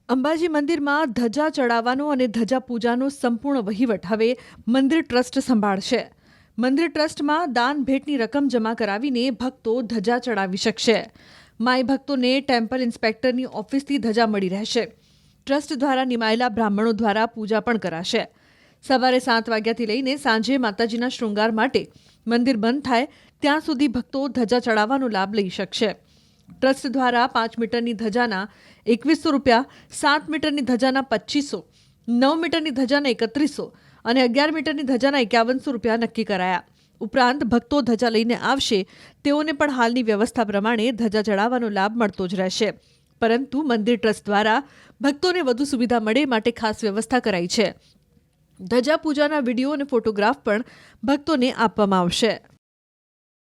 અંબાજી મંદિરમાં ધજા ચડાવવાનો અને ધજા પૂજાનો સંપૂર્ણ વહીવટ હવે મંદિર ટ્રસ્ટ સંભાળશે. મંદિર ટ્રસ્ટમાં દાન ભેટની રકમ જમા કરાવીને ભક્તો ધજા ચડાવી શકશે. માઈ ભક્તોને ટેમ્પલ ઇન્સ્પેક્ટરની ઓફિસથી ધજા મળી રહેશે. ટ્રસ્ટ દ્વારા નિમાયેલા બ્રાહ્મણો દ્વારા પૂજા પણ કરાશે. સવારે 7 વાગ્યાથી લઈને સાંજે માતાજીના શૃંગાર માટે મંદિર બંધ થાય ત્યાં સુધી ભક્તો ધજા ચડાવવાનો લાભ લઈ શકશે. ટ્રસ્ટ દ્વારા 5 મીટરની ધજાના 2100 રૂપિયા, 7 મીટરની ધજાના 2500, 9 મીટરની ધજાના 3100 અને 11 મીટરની ધજાના 5100 રૂપિયા નક્કી કરાયા. ઉપરાંત ભક્તો ધજા લઈને આવશે તેઓને પણ હાલની વ્યવસ્થા પ્રમાણે ધજા ચડાવવાનો લાભ મળતો જ રહેશે. પરંતુ મંદિર ટ્રસ્ટ દ્વારા ભક્તોને વધુ સુવિધા મળે માટે ખાસ વ્યવસ્થા કરાઈ છે. ધજા પૂજાના વિડીયો અને ફોટોગ્રાફ પણ ભક્તોને આપવામાં આવશે.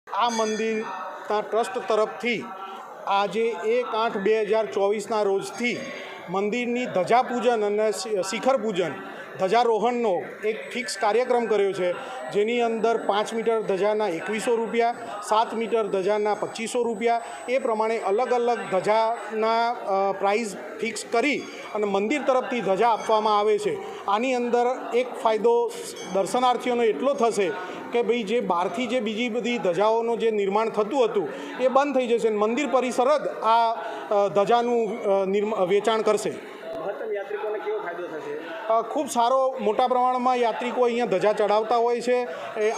આ મંદિરના ટ્રસ્ટ તરફથી આજે 1/8/2024ના રોજથી મંદિરની ધજા પૂજન અને શિખર પૂજન ધજારોહણનો એક ફિક્સ કાર્યક્રમ કર્યો છે, જેની અંદર 5 મીટર ધજાના 2100 રૂપિયા, 7 મીટર ધજાના 2500 રૂપિયા, એ પ્રમાણે અલગ અલગ ધજાના પ્રાઇઝ ફિક્સ કરી અને મંદિર તરફથી ધજા આપવામાં આવે છે. આની અંદર એક ફાયદો દર્શનાર્થીઓનો એટલો થશે કે ભાઈ જે બહારથી જે બીજી બધી ધજાઓનું જે નિર્માણ થતું હતું એ બંધ થઈ જશે. મંદિર પરિસર જ આ ધજાનું વેચાણ કરશે. ખૂબ સારો મોટા પ્રમાણમાં યાત્રિકો અહીંયા ધજા ચડાવતા હોય છે.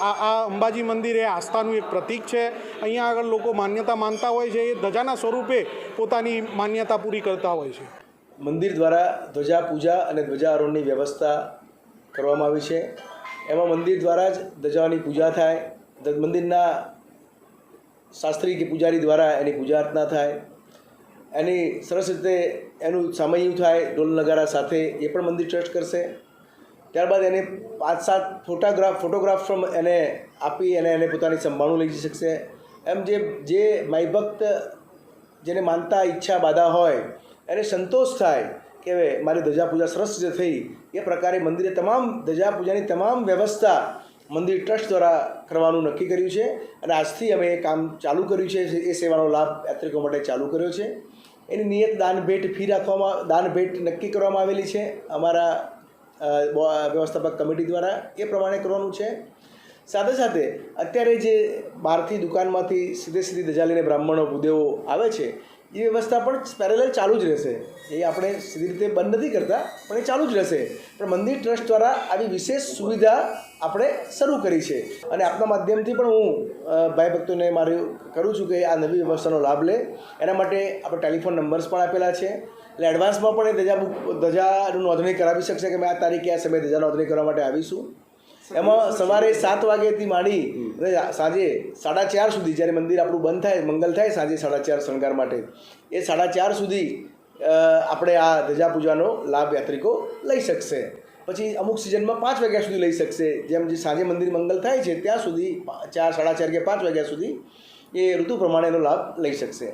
આ અંબાજી મંદિર એ આસ્થાનું એક પ્રતીક છે. અહીંયા આગળ લોકો માન્યતા માનતા હોય છે, એ ધજાના સ્વરૂપે પોતાની માન્યતા પૂરી કરતા હોય છે. મંદિર દ્વારા ધ્વજા પૂજા અને ધ્વજારોહણની વ્યવસ્થા કરવામાં આવી છે. એમાં મંદિર દ્વારા જ ધજાઓની પૂજા થાય, મંદિરના શાસ્ત્રી કે પૂજારી દ્વારા એની પૂજા અર્ચના થાય, એની સરસ રીતે એનું સામૈયું થાય ઢોલ નગારા સાથે, એ પણ મંદિર ટ્રસ્ટ કરશે. ત્યારબાદ એને 5-7 ફોટોગ્રાફ એને આપી એને પોતાની સંભાળું લઈ જઈ શકશે. એમ જે માઈ ભક્ત જેને માનતા ઈચ્છા બાધા હોય એને સંતોષ થાય કે મારી ધજા પૂજા સરસ રીતે થઈ, એ પ્રકારે મંદિરે તમામ ધજા પૂજાની તમામ વ્યવસ્થા મંદિર ટ્રસ્ટ દ્વારા કરવાનું નક્કી કર્યું છે. અને આજથી અમે એ કામ ચાલુ કર્યું છે. એ સેવાનો લાભ યાત્રિકો માટે ચાલુ કર્યો છે. એની નિયત દાન ભેટ નક્કી કરવામાં આવેલી છે અમારા વ્યવસ્થાપક કમિટી દ્વારા. એ પ્રમાણે કરવાનું છે. સાથે સાથે અત્યારે જે બહારથી દુકાનમાંથી સીધી ધજા લઈને બ્રાહ્મણો ભૂદેવો આવે છે, એ વ્યવસ્થા પણ પેરેલલ ચાલુ જ રહેશે. એ આપણે સીધી રીતે બંધ નથી કરતા, પણ એ ચાલુ જ રહેશે. પણ મંદિર ટ્રસ્ટ દ્વારા આવી વિશેષ સુવિધા આપણે શરૂ કરી છે. અને આપના માધ્યમથી પણ હું ભાઈ ભક્તોને મારું કરું છું કે આ નવી વ્યવસ્થાનો લાભ લે. એના માટે આપણે ટેલિફોન નંબર્સ પણ આપેલા છે. એટલે એડવાન્સમાં પણ એ ધજાનું નોંધણી કરાવી શકશે કે મેં આ તારીખે આ સમયે ધજા નોંધણી કરવા માટે આવીશું. એમાં સવારે 7 વાગ્યાથી માંડી સાંજે 4:30 સુધી, જ્યારે મંદિર આપણું બંધ થાય, મંગલ થાય સાંજે 4:30 શણગાર માટે, એ 4:30 સુધી આપણે આ ધજા પૂજાનો લાભ યાત્રિકો લઈ શકશે. પછી અમુક સિઝનમાં 5 વાગ્યા સુધી લઈ શકશે. જેમ જે સાંજે મંદિર મંગલ થાય છે ત્યાં સુધી 4, 4:30 કે 5 વાગ્યા સુધી એ ઋતુ પ્રમાણે એનો લાભ લઈ શકશે.